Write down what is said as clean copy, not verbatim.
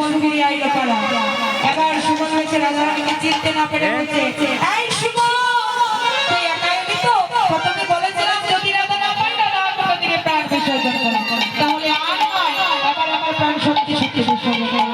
সুমন ফিরে আইলো পালা। এবার সুমন হয়েছে রাধারানীকে চিনতে না পেরে বলছে, এই সুমন তুই একাই তো প্রথমে বলেছিলাম যদি রাধা না পাই না তোকে প্রাণ বিসর্জন করো, তাহলে আর নয় এবার আমার প্রাণ সত্যি সত্যি বিসর্জন করো।